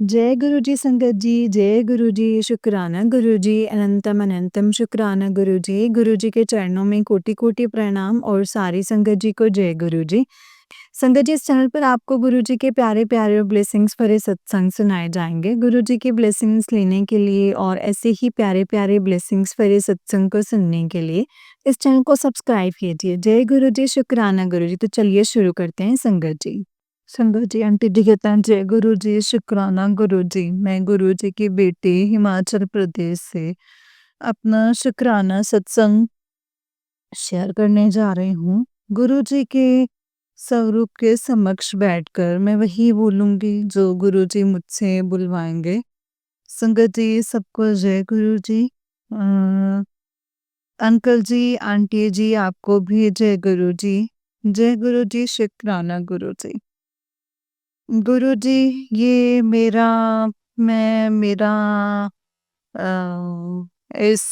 जय गुरु जी संगत जी, जय गुरु जी, शुक्राना गुरु जी, अनंतम अनंतम शुक्राना गुरु जी। गुरु जी के चरणों में कोटि-कोटि प्रणाम और सारी संगत जी को जय गुरु जी। संगत जी, इस चैनल पर आपको गुरु जी के प्यारे-प्यारे और ब्लेसिंग्स भरे सत्संग सुनाए जाएँगे। गुरु जी की ब्लेसिंग्स लेने के लिए और ऐसे ही प्यारे-प्यारे ब्लेसिंग्स भरे सत्संग को सुनने के लिए इस चैनल को सब्सक्राइब कीजिए। जय गुरु जी, शुक्राना गुरु जी। तो चलिए शुरू करते हैं संगत जी। संगत जी, आंटी जी कहते हैं जय गुरु जी, शुक्राना गुरु जी। मैं गुरु जी की बेटी हिमाचल प्रदेश से अपना शुक्राना सत्संग शेयर करने जा रही हूँ। गुरु जी के स्वरूप के समक्ष बैठकर मैं वही बोलूँगी जो गुरु जी मुझसे बुलवाएँगे। संगत जी, सबको जय गुरु जी। अंकल जी, आंटी जी, आपको भी जय गुरु जी। जय गुरु जी, शुक्राना गुरु जी। गुरु जी, ये मेरा इस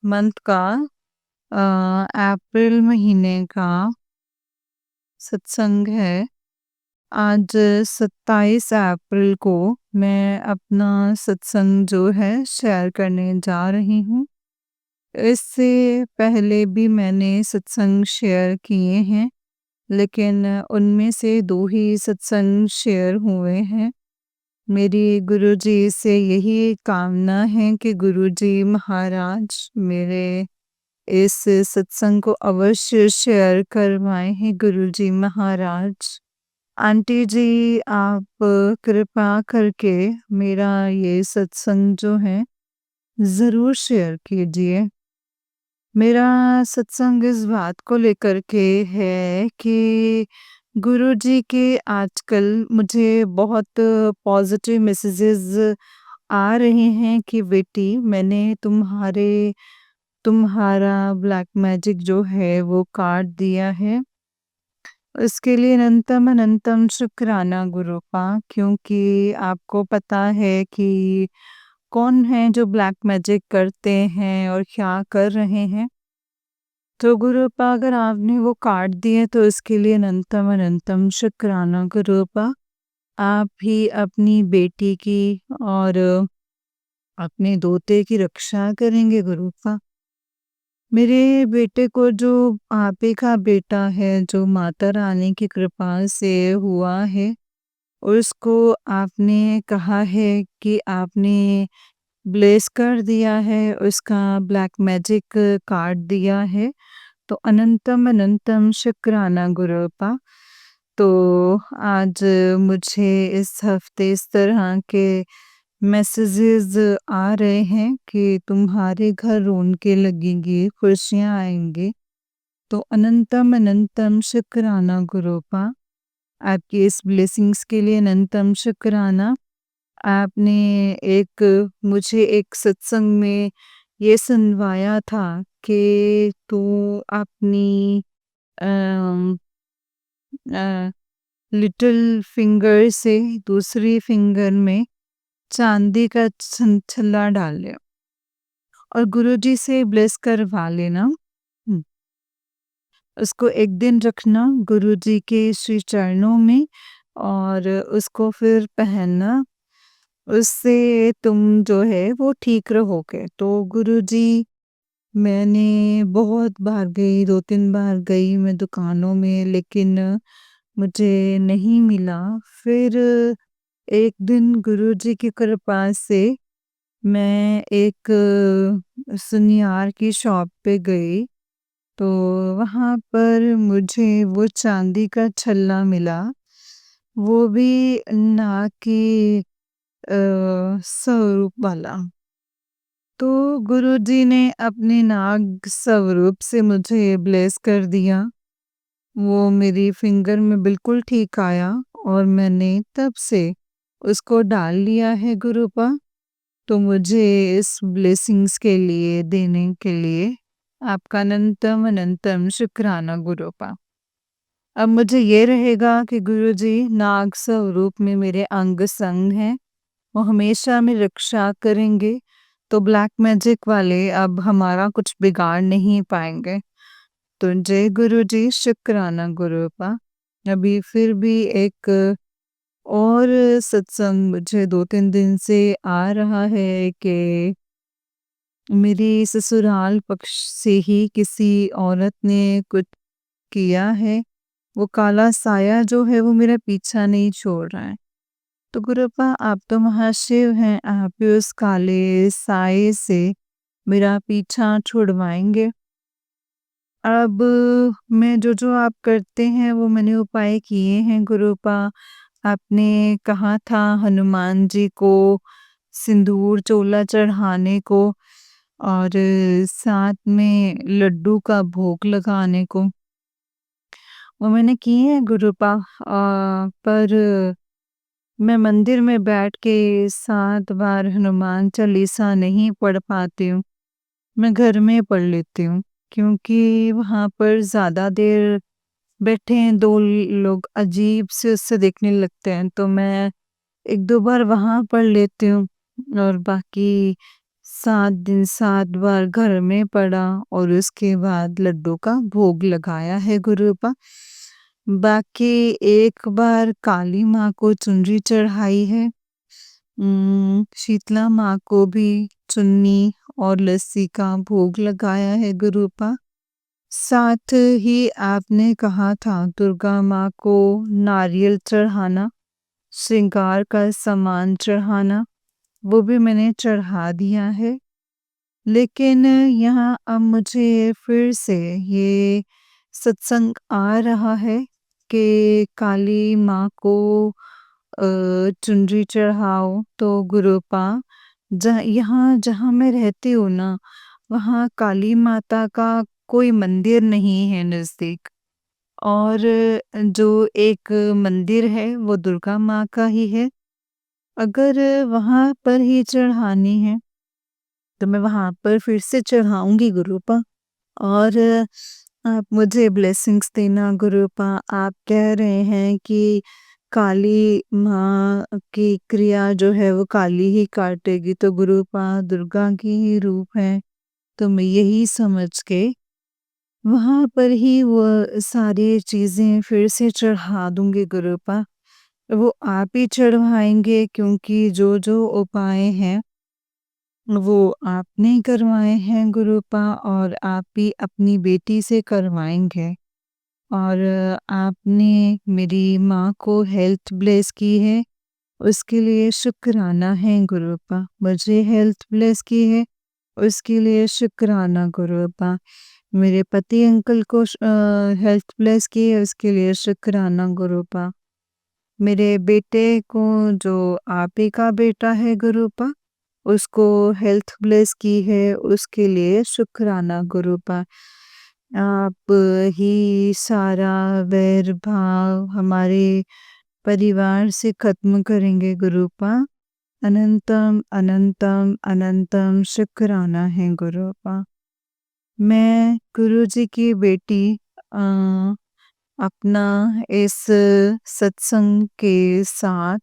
मंथ का अप्रैल महीने का सत्संग है। आज 27 अप्रैल को मैं अपना सत्संग जो है शेयर करने जा रही हूँ। इससे पहले भी मैंने सत्संग शेयर किए हैं, लेकिन उनमें से 2 ही सत्संग शेयर हुए हैं। मेरी गुरुजी से यही कामना है कि गुरुजी महाराज मेरे इस सत्संग को अवश्य शेयर करवाएँ हैं गुरुजी महाराज। आंटी जी, आप कृपा करके मेरा ये सत्संग जो है ज़रूर शेयर कीजिए। मेरा सत्संग इस बात को लेकर के है कि गुरुजी के आजकल मुझे बहुत पॉजिटिव मैसेजेस आ रहे हैं कि बेटी, मैंने तुम्हारा ब्लैक मैजिक जो है वो काट दिया है। इसके लिए अनंतम अनंतम शुक्राना गुरुपा, क्योंकि आपको पता है कि कौन है जो ब्लैक मैजिक करते हैं और क्या कर रहे हैं। तो गुरुपा, अगर आपने वो काट दिए तो इसके लिए अनंतम अनंतम शुक्राना गुरुपा। आप भी अपनी बेटी की और अपने दोते की रक्षा करेंगे गुरुपा। मेरे बेटे को जो आप ही का बेटा है, जो माता रानी की कृपा से हुआ है, उसको आपने कहा है कि आपने ब्लेस कर दिया है, उसका ब्लैक मैजिक काट दिया है। तो अनंतम अनंतम शुक्राना गुरुपा। तो आज मुझे इस हफ्ते इस तरह के मैसेजेस आ रहे हैं कि तुम्हारे घर रौनकें लगेंगी, खुशियाँ आएँगी। तो अनंतम अनंतम शुक्राना गुरुपा। आपकी इस ब्लेसिंग्स के लिए अनंतम शुक्राना। आपने मुझे एक सत्संग में ये सुनवाया था कि तू अपनी अम, अ, लिटिल फिंगर से दूसरी फिंगर में चांदी का छल्ला डाल ले और गुरुजी से ब्लेस करवा लेना। उसको एक दिन रखना गुरुजी के श्री चरणों में और उसको फिर पहनना। उससे तुम जो है वो ठीक रहोगे। तो गुरुजी, मैंने बहुत बार गई, 2-3 बार गई मैं दुकानों में, लेकिन मुझे नहीं मिला। फिर एक दिन गुरुजी की कृपा से मैं एक सुनियार की शॉप पे गई, तो वहाँ पर मुझे वो चांदी का छल्ला मिला, वो भी नाग के स्वरूप वाला। तो गुरुजी ने अपने नाग स्वरूप से मुझे ब्लेस कर दिया। वो मेरी फिंगर में बिल्कुल ठीक आया और मैंने तब से उसको डाल लिया है गुरुपा। तो मुझे इस ब्लेसिंग्स के लिए देने के लिए आपका अनंतम अनंतम शुक्राना गुरुपा। अब मुझे ये रहेगा कि गुरुजी नाग स्वरूप में मेरे अंग संग हैं, वो हमेशा मेरी रक्षा करेंगे। तो ब्लैक मैजिक वाले अब हमारा कुछ बिगाड़ नहीं पाएंगे। तो जय गुरुजी, शुक्राना गुरुपा। अभी फिर भी एक और सत्संग मुझे 2-3 दिन से आ रहा है कि मेरी ससुराल पक्ष से ही किसी औरत ने कुछ किया है। वो काला साया जो है वो मेरा पीछा नहीं छोड़ रहा है। तो गुरुपा आप तो महाशिव हैं, आप ही उस काले साये से मेरा पीछा छुड़वाएँगे। अब मैं जो आप करते हैं वो मैंने उपाय किए हैं गुरुपा। आपने कहा था हनुमान जी को सिंदूर चोला चढ़ाने को और साथ में लड्डू का भोग लगाने को। वो मैंने किए हैं गुरुपा पर मैं मंदिर में बैठ के 7 बार हनुमान चालीसा नहीं पढ़ पाती हूँ। मैं घर में पढ़ लेती हूँ क्योंकि वहाँ पर ज़्यादा देर बैठे हैं 2 लोग अजीब से उससे देखने लगते हैं, तो मैं 1-2 बार वहाँ पढ़ लेती हूँ और बाकी 7 दिन 7 बार घर में पढ़ा और उसके बाद लड्डू का भोग लगाया है गुरुपा। बाकी एक बार काली माँ को चुनरी चढ़ाई है। शीतला माँ को भी चुन्नी और लस्सी का भोग लगाया है गुरुपा। साथ ही आपने कहा था दुर्गा माँ को नारियल चढ़ाना, श्रृंगार का सामान चढ़ाना, वो भी मैंने चढ़ा दिया है। लेकिन यहाँ अब मुझे फिर से ये सत्संग आ रहा है कि काली माँ को चुनरी चढ़ाओ तो गुरुपा जहाँ मैं रहती हूँ ना, वहाँ काली माता का कोई मंदिर नहीं है नज़दीक और जो एक मंदिर है वो दुर्गा माँ का ही है। अगर वहाँ पर ही चढ़ानी है तो मैं वहाँ पर फिर से चढ़ाऊँगी गुरुपा और आप मुझे ब्लेसिंग्स देना गुरुपा। आप कह रहे हैं कि काली माँ की क्रिया जो है वो काली ही काटेगी, तो गुरुपा दुर्गा की ही रूप है। तो मैं यही समझ के वहाँ पर ही वो सारी चीज़ें फिर से चढ़ा दूँगी गुरुपा। वो आप ही चढ़वाएँगे क्योंकि जो उपाय हैं वो आपने करवाए हैं गुरुपा और आप ही अपनी बेटी से करवाएँगे। और आपने मेरी माँ को हेल्थ ब्लेस की है, उसके लिए शुक्राना है गुरुपा। मुझे हेल्थ ब्लेस की है, उसके लिए शुक्राना गुरुपा। मेरे पति अंकल को हेल्थ ब्लेस की है, उसके लिए शुक्राना गुरुपा। मेरे बेटे को जो आप ही का बेटा है गुरुपा, उसको हेल्थ ब्लेस की है, उसके लिए शुक्राना गुरुपा। आप ही सारा वैर भाव हमारे परिवार से खत्म करेंगे गुरुपा। अनंतम अनंतम अनंतम शुक्राना है गुरुपा। मैं गुरुजी की बेटी अ, अपना इस सत्संग के साथ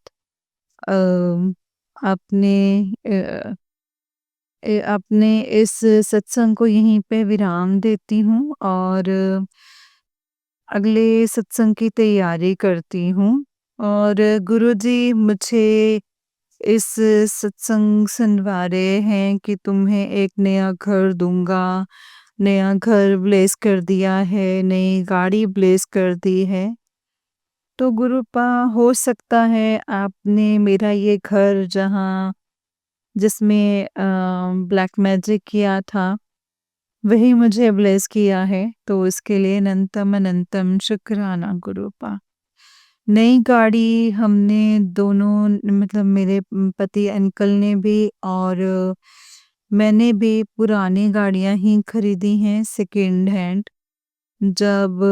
अ, अपने अपने इस सत्संग को यहीं पे विराम देती हूँ और अगले सत्संग की तैयारी करती हूँ और गुरुजी मुझे इस सत्संग सुनवा रहे हैं कि तुम्हें एक नया घर दूँगा, नया घर ब्लेस कर दिया है, नई गाड़ी ब्लेस कर दी है। तो गुरुपा हो सकता है आपने मेरा ये घर जहाँ जिसमें ब्लैक मैजिक किया था, वही मुझे ब्लेस किया है, तो उसके लिए अनंतम अनंतम शुक्राना गुरुपा। नई गाड़ी हमने दोनों मतलब मेरे पति अंकल ने भी और मैंने भी पुरानी गाड़ियाँ ही खरीदी हैं सेकंड हैंड। जब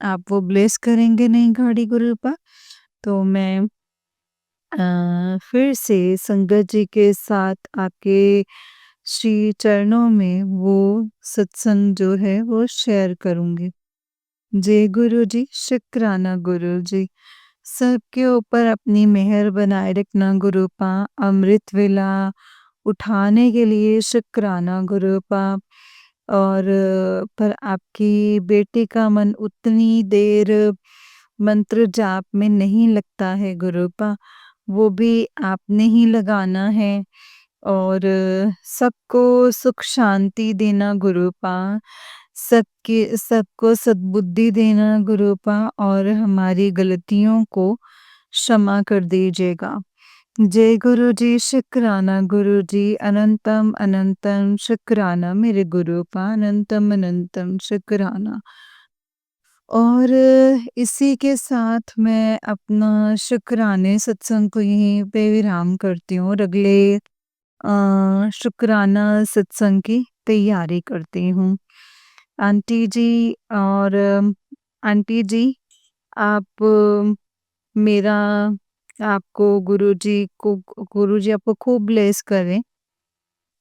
आप वो ब्लेस करेंगे नई गाड़ी गुरुपा, तो मैं फिर से संगत जी के साथ आपके श्री चरणों में वो सत्संग जो है वो शेयर करूँगी। जय गुरु जी, शुक्राना गुरु जी। सबके ऊपर अपनी मेहर बनाए रखना गुरुपा। अमृत वेला उठाने के लिए शुक्राना गुरुपा। और पर आपकी बेटी का मन उतनी देर मंत्र जाप में नहीं लगता है गुरुपा, वो भी आपने ही लगाना है और सबको सुख शांति देना गुरुपा, सबको सद्बुद्धि देना गुरुपा और हमारी गलतियों को क्षमा कर दीजिएगा। जय गुरु जी, शुक्राना गुरु जी, अनंतम अनंतम शुक्राना मेरे गुरुपा, अनंतम अनंतम शुक्राना। और इसी के साथ मैं अपना शुक्राने सत्संग को यहीं पे विराम करती हूँ और अगले शुक्राना सत्संग की तैयारी करती हूँ। आंटी जी और आंटी जी आप मेरा आपको गुरुजी आपको खूब ब्लेस करें।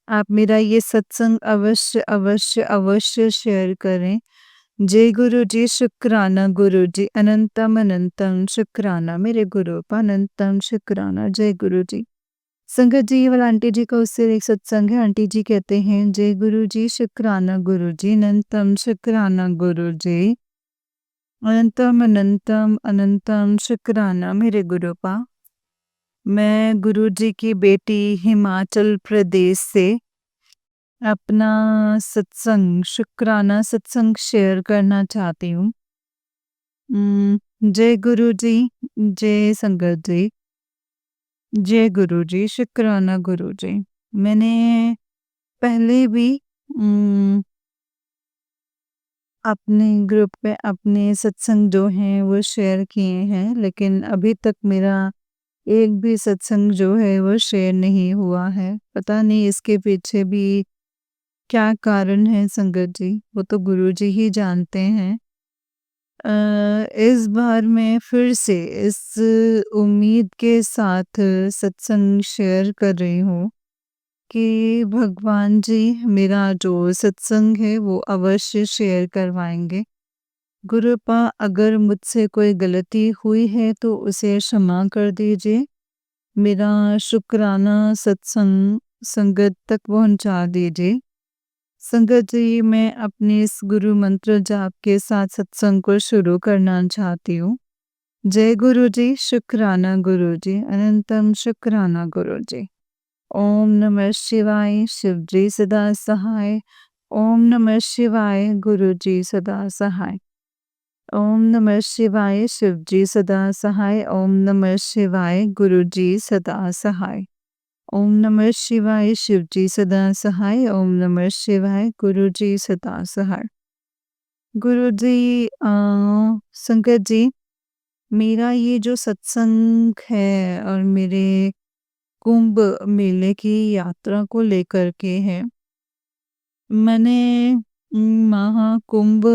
आप मेरा ये सत्संग अवश्य, अवश्य, अवश्य शेयर करें। जय गुरु जी, शुक्राना गुरु जी, अनंतम अनंतम शुक्राना मेरे गुरु का अनंतम शुक्राना। जय गुरु जी। संगत जी, ये वाला आंटी जी का उससे एक सत्संग है। आंटी जी कहते हैं, जय गुरु जी, शुक्राना गुरु जी, अनंतम शुक्राना गुरु जी, अनंतम अनंतम अनंतम शुक्राना मेरे गुरु पा। मैं गुरु जी की बेटी हिमाचल प्रदेश से अपना सत्संग, शुक्राना सत्संग शेयर करना चाहती हूँ। जय गुरु जी, जय संगत जी, जय गुरु जी, शुक्राना गुरु जी। मैंने पहले भी उम, अपने ग्रुप पे अपने सत्संग जो हैं वो शेयर किए हैं, लेकिन अभी तक मेरा एक भी सत्संग जो है वो शेयर नहीं हुआ है। पता नहीं इसके पीछे भी क्या कारण है संगत जी, वो तो गुरुजी ही जानते हैं। इस बार मैं फिर से इस उम्मीद के साथ सत्संग शेयर कर रही हूँ कि भगवान जी मेरा जो सत्संग है वो अवश्य शेयर करवाएँगे। गुरुपा अगर मुझसे कोई गलती हुई है तो उसे क्षमा कर दीजिए। मेरा शुक्राना सत्संग संगत तक पहुँचा दीजिए। संगत जी, मैं अपने इस गुरु मंत्र जाप के साथ सत्संग को शुरू करना चाहती हूँ। जय गुरु जी, शुक्राना गुरु जी, अनंतम शुक्राना गुरु जी। ओम नमः शिवाय, शिव जी सदा सहाय। ओम नमः शिवाय, गुरु जी सदा सहाय। ओम नमः शिवाय, शिव जी सदा सहाय। ओम नमः शिवाय, गुरु जी सदा सहाय। ओम नमः शिवाय, शिव जी सदा सहाय। ओम नमः शिवाय, गुरु जी सदा सहाय। गुरु जी संगत जी, मेरा ये जो सत्संग है और मेरे कुंभ मेले की यात्रा को लेकर के है। मैंने महाकुंभ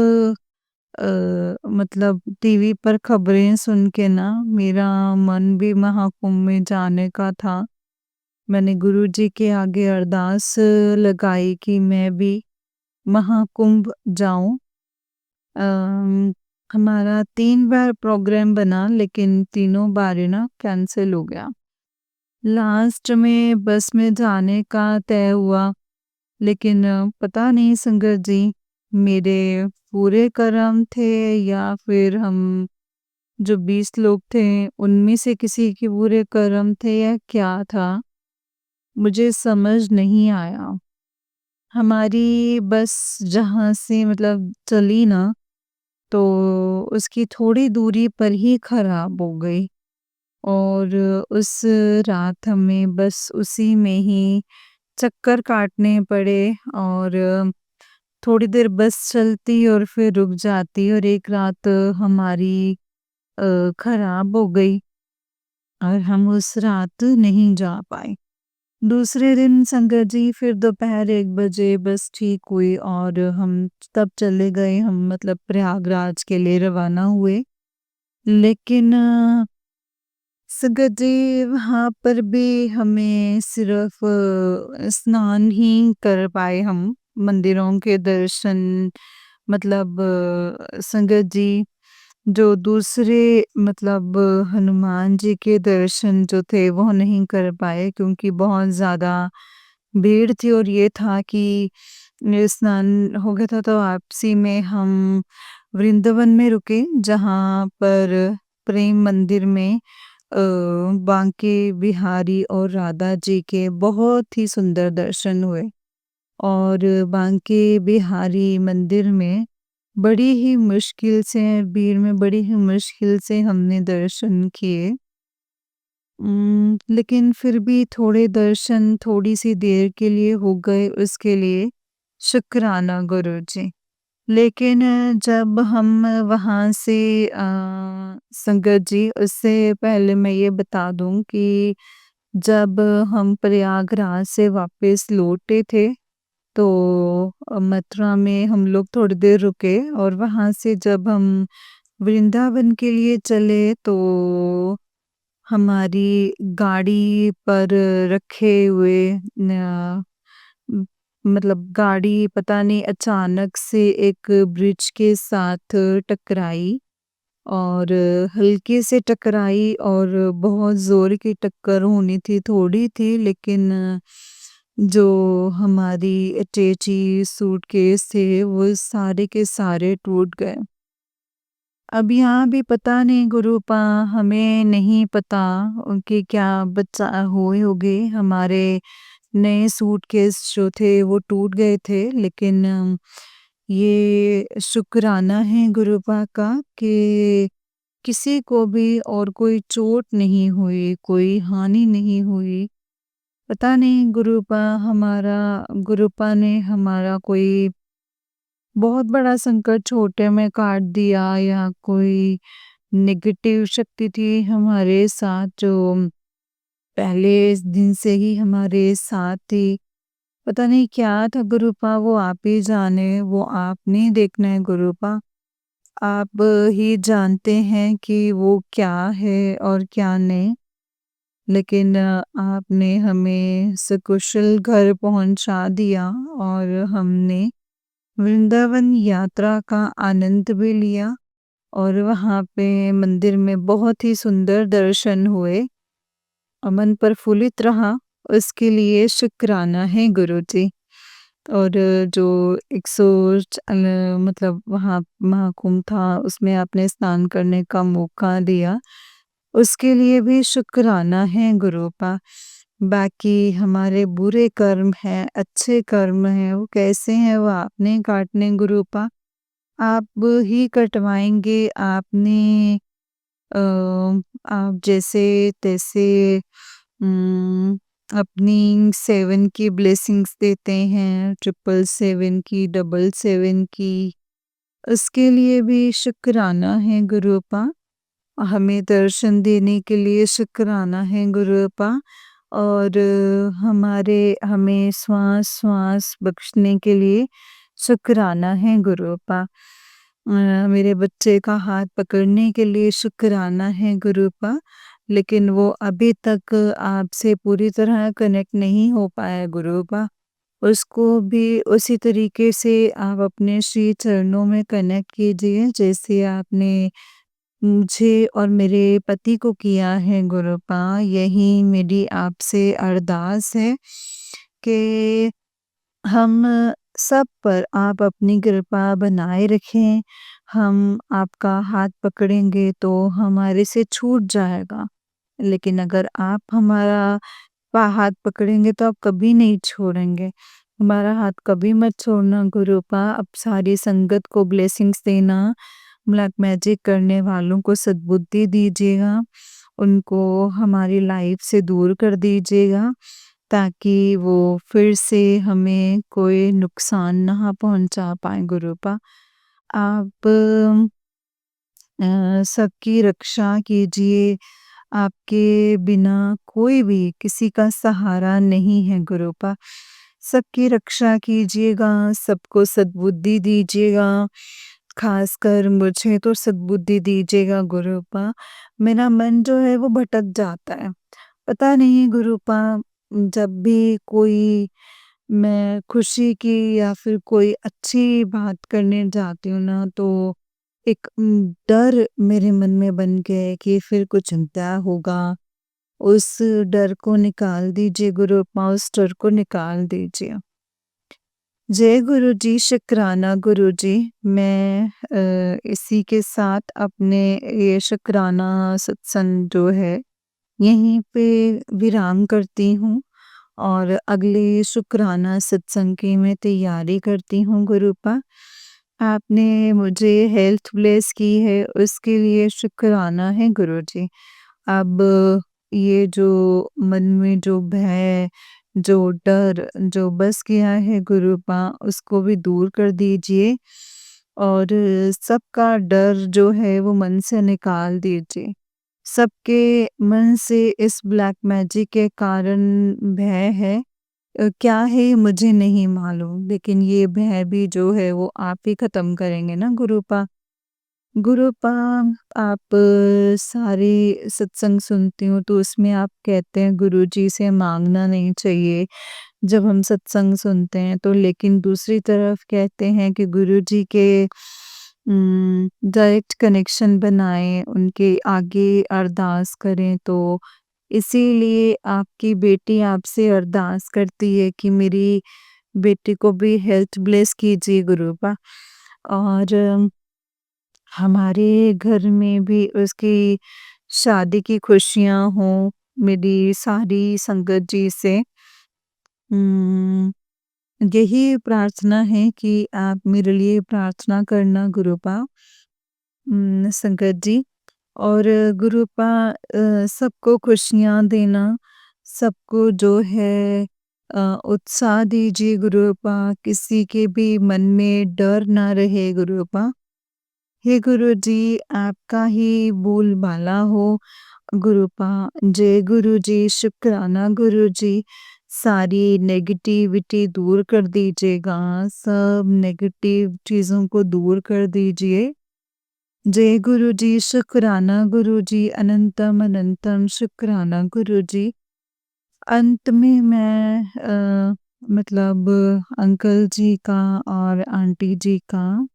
मतलब टीवी पर खबरें सुन के ना मेरा मन भी महाकुंभ में जाने का था। मैंने गुरुजी के आगे अरदास लगाई कि मैं भी महाकुंभ जाऊं। हमारा 3 बार प्रोग्राम बना लेकिन तीनों बार ना कैंसिल हो गया। लास्ट में बस में जाने का तय हुआ, लेकिन पता नहीं संगत जी मेरे पूरे कर्म थे या फिर हम जो 20 लोग थे उनमें से किसी के बुरे कर्म थे या क्या था, मुझे समझ नहीं आया। हमारी बस जहाँ से मतलब चली ना, तो उसकी थोड़ी दूरी पर ही खराब हो गई और उस रात हमें बस उसी में ही चक्कर काटने पड़े और थोड़ी देर बस चलती और फिर रुक जाती और एक रात हमारी खराब हो गई और हम उस रात नहीं जा पाए। दूसरे दिन संगत जी फिर दोपहर 1 बजे बस ठीक हुई और हम तब चले गए, हम मतलब प्रयागराज के लिए रवाना हुए। लेकिन संगत जी वहाँ पर भी हमें सिर्फ स्नान ही कर पाए हम, मंदिरों के दर्शन मतलब संगत जी जो दूसरे मतलब हनुमान जी के दर्शन जो थे वो नहीं कर पाए क्योंकि बहुत ज़्यादा भीड़ थी और ये था कि स्नान हो गया था तो वापसी में हम वृंदावन में रुके, जहाँ पर प्रेम मंदिर में बांके बिहारी और राधा जी के बहुत ही सुंदर दर्शन हुए। और बांके बिहारी मंदिर में बड़ी ही मुश्किल से, भीड़ में बड़ी ही मुश्किल से हमने दर्शन किए। लेकिन फिर भी थोड़े दर्शन थोड़ी-सी देर के लिए हो गए, उसके लिए शुक्राना गुरुजी। लेकिन जब हम वहाँ से संगत जी, उससे पहले मैं ये बता दूँ कि जब हम प्रयागराज से वापस लौटे थे, तो मथुरा में हम लोग थोड़ी देर रुके और वहाँ से जब हम वृंदावन के लिए चले, तो हमारी गाड़ी पर रखे हुए न उम, मतलब गाड़ी पता नहीं अचानक से एक ब्रिज के साथ टकराई और हल्के से टकराई और बहुत ज़ोर की टक्कर होनी थी, थोड़ी थी, लेकिन जो हमारी अटैची सूटकेस थे वो सारे के सारे टूट गए। अब यहाँ भी पता नहीं गुरूपा, हमें नहीं पता उनके क्या बच्चा हुए होगे। हमारे नए सूटकेस जो थे वो टूट गए थे, लेकिन ये शुक्राना है गुरूपा का कि किसी को भी और कोई चोट नहीं हुई, कोई हानि नहीं हुई। पता नहीं गुरूपा ने हमारा कोई बहुत बड़ा संकट छोटे में काट दिया या कोई नेगेटिव शक्ति थी हमारे साथ जो पहले इस दिन से ही हमारे साथ थी। पता नहीं क्या था गुरूपा, वो आप ही जाने, वो आपने देखना है गुरूपा। आप ही जानते हैं कि वो क्या है और क्या नहीं। लेकिन आपने हमें सकुशल घर पहुंचा दिया और हमने वृंदावन यात्रा का आनंद भी लिया और वहाँ पे मंदिर में बहुत ही सुंदर दर्शन हुए। मन प्रफुल्लित रहा, उसके लिए शुक्राना है गुरुजी। और जो 100 मतलब वहाँ महाकुंभ था, उसमें आपने स्नान करने का मौका दिया, उसके लिए भी शुक्राना है गुरूपा। बाकी हमारे बुरे कर्म हैं, अच्छे कर्म हैं, वो कैसे हैं वो आपने काटने गुरूपा। आप ही कटवाएँगे, आपने अ, आप जैसे-तैसे अपनी 7 की ब्लेसिंग्स देते हैं, 777 की, 777 की, उसके लिए भी शुक्राना है गुरूपा। हमें दर्शन देने के लिए शुक्राना है गुरूपा और हमें श्वास-श्वास बख्शने के लिए शुक्राना है गुरूपा। मेरे बच्चे का हाथ पकड़ने के लिए शुक्राना है गुरूपा, लेकिन वो अभी तक आपसे पूरी तरह कनेक्ट नहीं हो पाया गुरूपा। उसको भी उसी तरीके से आप अपने श्री चरणों में कनेक्ट कीजिए, जैसे आपने मुझे और मेरे पति को किया है गुरूपा। यही मेरी आपसे अरदास है कि हम सब पर आप अपनी कृपा बनाए रखें। हम आपका हाथ पकड़ेंगे तो हमारे से छूट जाएगा, लेकिन अगर आप हमारा हाथ पकड़ेंगे तो आप कभी नहीं छोड़ेंगे। हमारा हाथ कभी मत छोड़ना गुरूपा। अब सारी संगत को ब्लेसिंग्स देना, ब्लैक मैजिक करने वालों को सद्बुद्धि दीजिएगा, उनको हमारी लाइफ से दूर कर दीजिएगा, ताकि वो फिर से हमें कोई नुकसान ना पहुंचा पाए गुरूपा। आप सबकी रक्षा कीजिए, आपके बिना कोई भी किसी का सहारा नहीं है गुरूपा। सबकी रक्षा कीजिएगा, सबको सद्बुद्धि दीजिएगा, खासकर मुझे तो सद्बुद्धि दीजिएगा गुरूपा। मेरा मन जो है वो भटक जाता है। पता नहीं गुरूपा, जब भी कोई मैं खुशी की या फिर कोई अच्छी बात करने जाती हूँ ना, तो एक डर मेरे मन में बन गया है कि फिर कुछ चिंता होगा। उस डर को निकाल दीजिए गुरूपा, उस डर को निकाल दीजिए। जय गुरु जी, शुकराना गुरु जी। मैं इसी के साथ अपने ये शुकराना सत्संग जो है, यहीं पे विराम करती हूँ और अगले शुकराना सत्संग की मैं तैयारी करती हूँ गुरुपा। आपने मुझे हेल्थ ब्लेस की है, उसके लिए शुकराना है गुरु जी। अब ये जो मन में जो भय, जो डर, जो बस गया है गुरूपा, उसको भी दूर कर दीजिए और सबका डर जो है वो मन से निकाल दीजिए। सबके मन से इस ब्लैक मैजिक के कारण भय है। क्या है मुझे नहीं मालूम, लेकिन ये भय भी जो है वो आप ही ख़त्म करेंगे ना गुरूपा। गुरुपा आप सारे सत्संग सुनती हूँ तो उसमें आप कहते हैं गुरुजी से माँगना नहीं चाहिए जब हम सत्संग सुनते हैं तो, लेकिन दूसरी तरफ कहते हैं कि गुरुजी के डायरेक्ट कनेक्शन बनाएँ, उनके आगे अरदास करें, तो इसीलिए आपकी बेटी आपसे अरदास करती है कि मेरी बेटी को भी हेल्थ ब्लेस कीजिए गुरुपा। और हमारे घर में भी उसकी शादी की खुशियाँ हों, मेरी सारी संगत जी से उम, यही प्रार्थना है कि आप मेरे लिए प्रार्थना करना गुरुपा। संगत जी और गुरुपा सबको खुशियाँ देना, सबको जो है उत्साह दीजिए गुरुपा, किसी के भी मन में डर ना रहे गुरुपा। हे गुरुजी, आपका ही बोलबाला हो गुरुपा। जय गुरुजी, शुकराना गुरुजी। सारी नेगेटिविटी दूर कर दीजिएगा, सब नेगेटिव चीज़ों को दूर कर दीजिए। जय गुरुजी, शुकराना गुरुजी, अनंतम अनंतम शुकराना गुरुजी। अंत में मैं मतलब अंकल जी का और आंटी जी का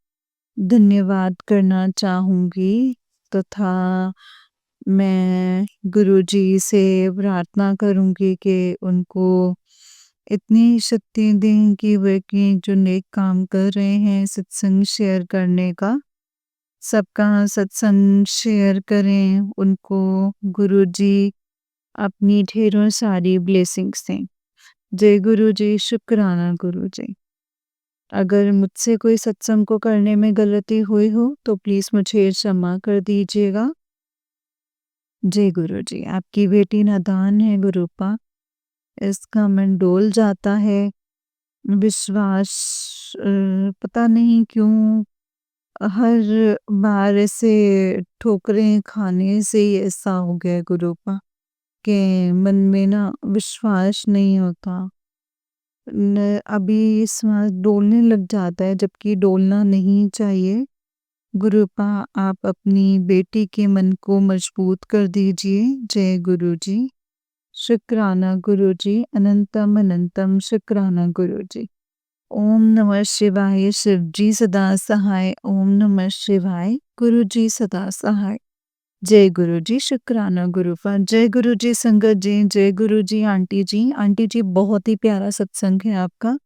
धन्यवाद करना चाहूँगी तथा मैं गुरुजी से प्रार्थना करूँगी कि उनको इतनी शक्ति दें कि वे कि जो नेक काम कर रहे हैं सत्संग शेयर करने का, सबका सत्संग शेयर करें, उनको गुरुजी अपनी ढेरों सारी ब्लेसिंग्स दें। जय गुरुजी, शुकराना गुरुजी। अगर मुझसे कोई सत्संग को करने में गलती हुई हो तो प्लीज़ मुझे क्षमा कर दीजिएगा। जय गुरुजी, आपकी बेटी नादान है गुरूपा, इसका मन डोल जाता है, विश्वास पता नहीं क्यों हर बार ऐसे ठोकरें खाने से ही ऐसा हो गया है गुरूपा कि मन में ना विश्वास नहीं होता। अभी श्वास डोलने लग जाता है जबकि डोलना नहीं चाहिए। गुरुपा आप अपनी बेटी के मन को मजबूत कर दीजिए। जय गुरुजी। शुक्राना गुरुजी, अनंतम अनंतम शुक्राना गुरुजी। ओम नमः शिवाय, शिव जी सदा सहाय। ओम नमः शिवाय, गुरु जी सदा सहाय। जय गुरु जी, शुक्राना गुरुपा। जय गुरु जी संगत जी, जय गुरु जी आंटी जी। आंटी जी बहुत ही प्यारा सत्संग है आपका।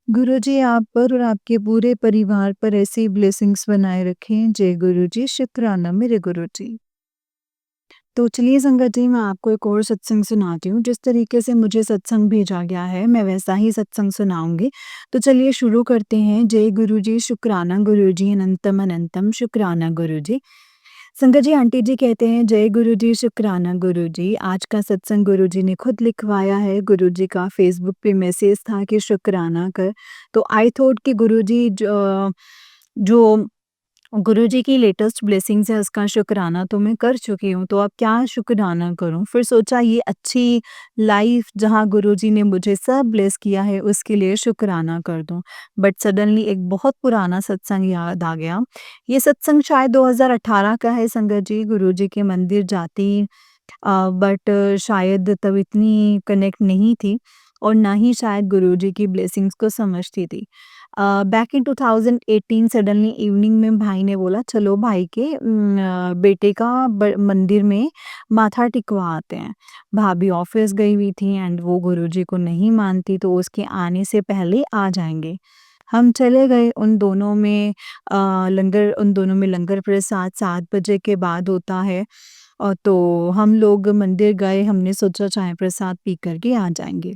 गुरु जी आप पर और आपके पूरे परिवार पर ऐसी ब्लेसिंग्स बनाए रखें। जय गुरु जी, शुक्राना मेरे गुरु जी। तो चलिए संगत जी मैं आपको एक और सत्संग सुनाती हूँ। जिस तरीके से मुझे सत्संग भेजा गया है मैं वैसा ही सत्संग सुनाऊँगी। तो चलिए शुरू करते हैं। जय गुरु जी, शुक्राना गुरु जी, अनंतम अनंतम शुक्राना गुरु जी। संगत जी आंटी जी कहते हैं जय गुरु जी, शुक्राना गुरु जी। आज का सत्संग गुरु जी ने खुद लिखवाया है। गुरु जी का फेसबुक पे मैसेज था कि शुक्राना कर। तो आई थॉट कि गुरु जी जो गुरुजी की लेटेस्ट ब्लेसिंग्स है उसका शुक्राना तो मैं कर चुकी हूँ, तो अब क्या शुक्राना करूँ? फिर सोचा ये अच्छी लाइफ जहाँ गुरुजी ने मुझे सब ब्लेस किया है उसके लिए शुक्राना कर दूँ। बट सडनली एक बहुत पुराना सत्संग याद आ गया। ये सत्संग शायद 2018 का है संगत जी, गुरुजी के मंदिर जाती बट शायद तब इतनी कनेक्ट नहीं थी और ना ही शायद गुरुजी की ब्लेसिंग्स को समझती थी। बैक इन 2018 सडनली इवनिंग में भाई ने बोला चलो भाई के बेटे का मंदिर में माथा टिकवा आते हैं। भाभी ऑफिस गई हुई थी एंड वो गुरुजी को नहीं मानती तो उसके आने से पहले आ जाएंगे। हम चले गए उन दोनों में लंगर प्रसाद 7 बजे के बाद होता है। तो हम लोग मंदिर गए, हमने सोचा चाय प्रसाद पी कर के आ जाएँगे।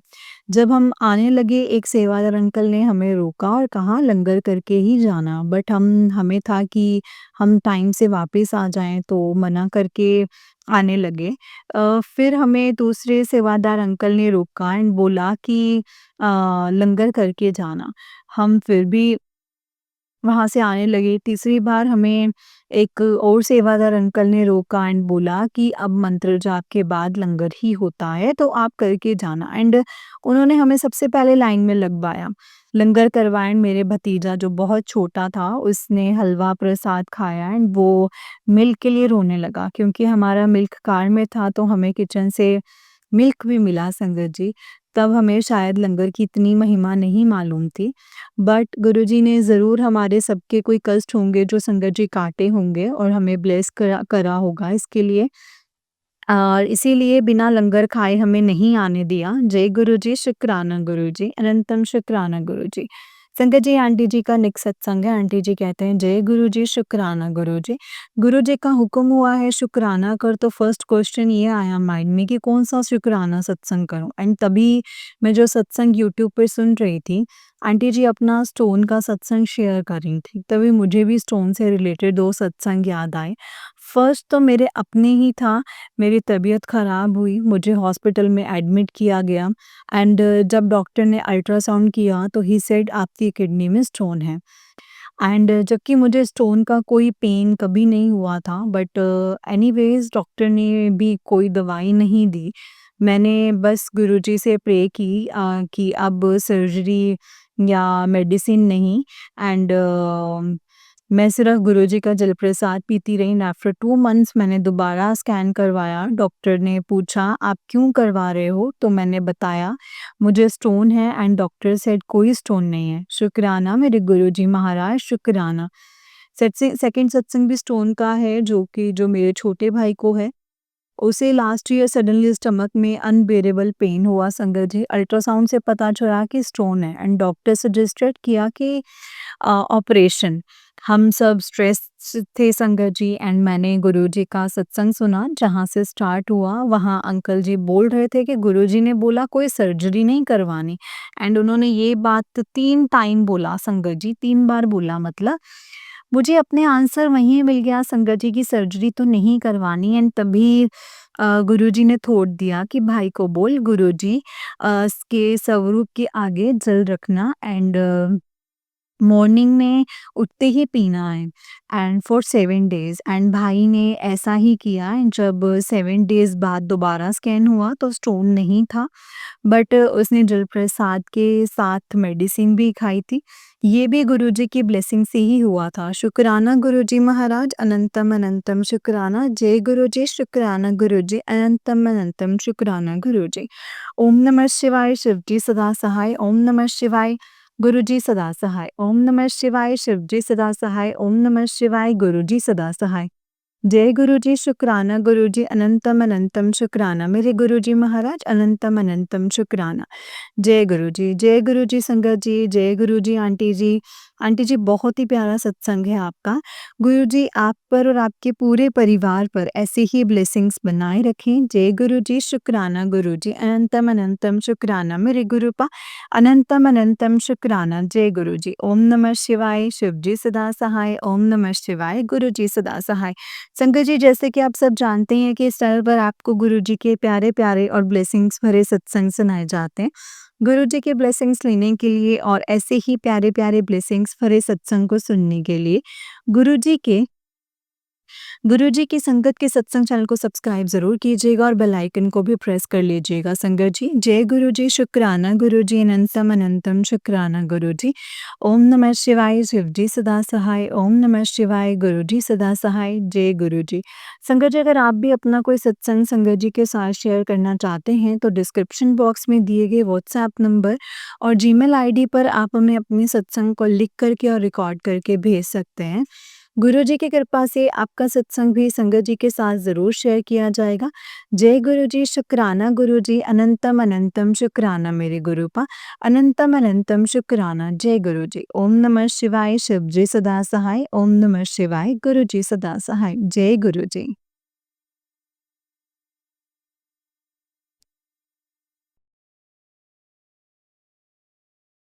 जब हम आने लगे एक सेवादार अंकल ने हमें रोका और कहा लंगर करके ही जाना, बट हमें था कि हम टाइम से वापस आ जाएँ तो मना करके आने लगे। फिर हमें दूसरे सेवादार अंकल ने रोका एंड बोला कि लंगर करके जाना। हम फिर भी वहाँ से आने लगे। तीसरी बार हमें एक और सेवादार अंकल ने रोका एंड बोला कि अब मंत्र जाप के बाद लंगर ही होता है तो आप करके जाना एंड उन्होंने हमें सबसे पहले लाइन में लगवाया। लंगर करवाया एंड मेरे भतीजा जो बहुत छोटा था उसने हलवा प्रसाद खाया एंड वो मिल्क के लिए रोने लगा क्योंकि हमारा मिल्क कार में था तो हमें किचन से मिल्क भी मिला संगत जी। तब हमें शायद लंगर की इतनी महिमा नहीं मालूम थी। बट गुरुजी ने ज़रूर हमारे सबके कोई कष्ट होंगे जो संगत जी काटे होंगे और हमें ब्लेस करा करा होगा इसके लिए। और इसीलिए बिना लंगर खाए हमें नहीं आने दिया। जय गुरुजी, शुक्राना गुरुजी, अनंतम शुक्राना गुरुजी। संगत जी आंटी जी का नेक्स्ट सत्संग है। आंटी जी कहते हैं जय गुरुजी, शुक्राना गुरुजी। गुरुजी का हुक्म हुआ है शुक्राना कर तो फर्स्ट क्वेश्चन ये आया माइंड में कि कौन-सा शुक्राना सत्संग करूँ? एंड तभी मैं जो सत्संग यूट्यूब पे सुन रही थी, आंटी जी अपना स्टोन का सत्संग शेयर कर रही थी। तभी मुझे भी स्टोन से रिलेटेड 2 सत्संग याद आए। फर्स्ट तो मेरे अपने ही था, मेरी तबीयत ख़राब हुई, मुझे हॉस्पिटल में एडमिट किया गया एंड जब डॉक्टर ने अल्ट्रासाउंड किया तो ही सेड आपकी किडनी में स्टोन है एंड जबकि मुझे स्टोन का कोई पेन कभी नहीं हुआ था बट एनीवेज़ डॉक्टर ने भी कोई दवाई नहीं दी। मैंने बस गुरुजी से प्रे की कि अब सर्जरी या मेडिसिन नहीं एंड मैं सिर्फ़ गुरुजी का जलप्रसाद पीती रही एंड आफ्टर 2 मंथ्स मैंने दोबारा स्कैन करवाया। डॉक्टर ने पूछा आप क्यों करवा रहे हो? तो मैंने बताया मुझे स्टोन है एंड डॉक्टर सेड कोई स्टोन नहीं है। शुक्राना मेरे गुरुजी महाराज शुक्राना। सेकंड सत्संग भी स्टोन का है जो मेरे छोटे भाई को है। उसे लास्ट ईयर सडनली स्टमक में अनबेरेबल पेन हुआ संगत जी। अल्ट्रासाउंड से पता चला कि स्टोन है एंड डॉक्टर सजेस्टेड किया कि ऑपरेशन। हम सब स्ट्रेस थे संगत जी एंड मैंने गुरुजी का सत्संग सुना जहाँ से स्टार्ट हुआ वहाँ अंकल जी बोल रहे थे कि गुरुजी ने बोला कोई सर्जरी नहीं करवानी एंड उन्होंने ये बात 3 टाइम बोला संगत जी, 3 बार बोला मतलब मुझे अपने आंसर वहीं मिल गया संगत जी की सर्जरी तो नहीं करवानी एंड तभी गुरुजी ने थोट दिया कि भाई को बोल गुरुजी के स्वरूप के आगे जल रखना एंड मॉर्निंग में उठते ही पीना है एंड फॉर 7 डेज़ एंड भाई ने ऐसा ही किया एंड जब 7 डेज़ बाद दोबारा स्कैन हुआ तो स्टोन नहीं था बट उसने जलप्रसाद के साथ मेडिसिन भी खाई थी। ये भी गुरुजी की ब्लेसिंग से ही हुआ था। शुक्राना गुरुजी महाराज अनंतम अनंतम शुक्राना। जय गुरुजी शुक्राना गुरुजी अनंतम अनंतम शुक्राना गुरुजी। ओम नमः शिवाय शिवजी सदा सहाय। ओम नमः शिवाय गुरुजी सदा सहाय। ओम नमः शिवाय शिवजी सदा सहाय। ओम नमः शिवाय गुरुजी सदा सहाय। जय गुरुजी शुक्राना गुरुजी अनंतम अनंतम शुक्राना मेरे गुरुजी महाराज अनंतम अनंतम शुक्राना। जय गुरुजी संगत जी, जय गुरुजी आंटी जी। आंटी जी बहुत ही प्यारा सत्संग है आपका। गुरुजी आप पर और आपके पूरे परिवार पर ऐसे ही ब्लेसिंग्स बनाए रखें। जय गुरुजी शुक्राना गुरुजी अनंतम अनंतम शुक्राना मेरे गुरुपा अनंतम अनंतम शुक्राना। जय गुरुजी। ओम नमः शिवाय शिवजी सदा सहाय। ओम नमः शिवाय गुरुजी सदा सहाय। संगत जी जैसे कि आप सब जानते हैं कि इस चैनल पर आपको गुरुजी के प्यारे-प्यारे और ब्लेसिंग्स भरे सत्संग सुनाए जाते हैं। गुरुजी के ब्लेसिंग्स लेने के लिए और ऐसे ही प्यारे-प्यारे ब्लेसिंग्स भरे सत्संग को सुनने के लिए गुरुजी के गुरुजी की संगत के सत्संग चैनल को सब्सक्राइब ज़रूर कीजिएगा और बेल आइकन को भी प्रेस कर लीजिएगा संगत जी। जय गुरुजी, शुक्राना गुरुजी, अनंतम अनंतम शुक्राना गुरुजी। ओम नमः शिवाय, शिवजी सदा सहाय। ओम नमः शिवाय, गुरुजी सदा सहाय। जय गुरुजी। संगत जी, अगर आप भी अपना कोई सत्संग संगत जी के साथ शेयर करना चाहते हैं तो डिस्क्रिप्शन बॉक्स में दिए गए व्हाट्सएप नंबर और जीमेल आईडी पर आप हमें अपने सत्संग को लिख करके और रिकॉर्ड करके भेज सकते हैं। गुरु जी की कृपा से आपका सत्संग भी संगत जी के साथ ज़रूर शेयर किया जाएगा। जय गुरु जी, शुक्राना गुरु जी, अनंतम अनंतम शुक्राना मेरे गुरुपा, अनंतम अनंतम शुक्राना। जय गुरु जी। ओम नमः शिवाय, शिव जी सदा सहाय। ओम नमः शिवाय, गुरु जी सदा सहाय। जय गुरु जी।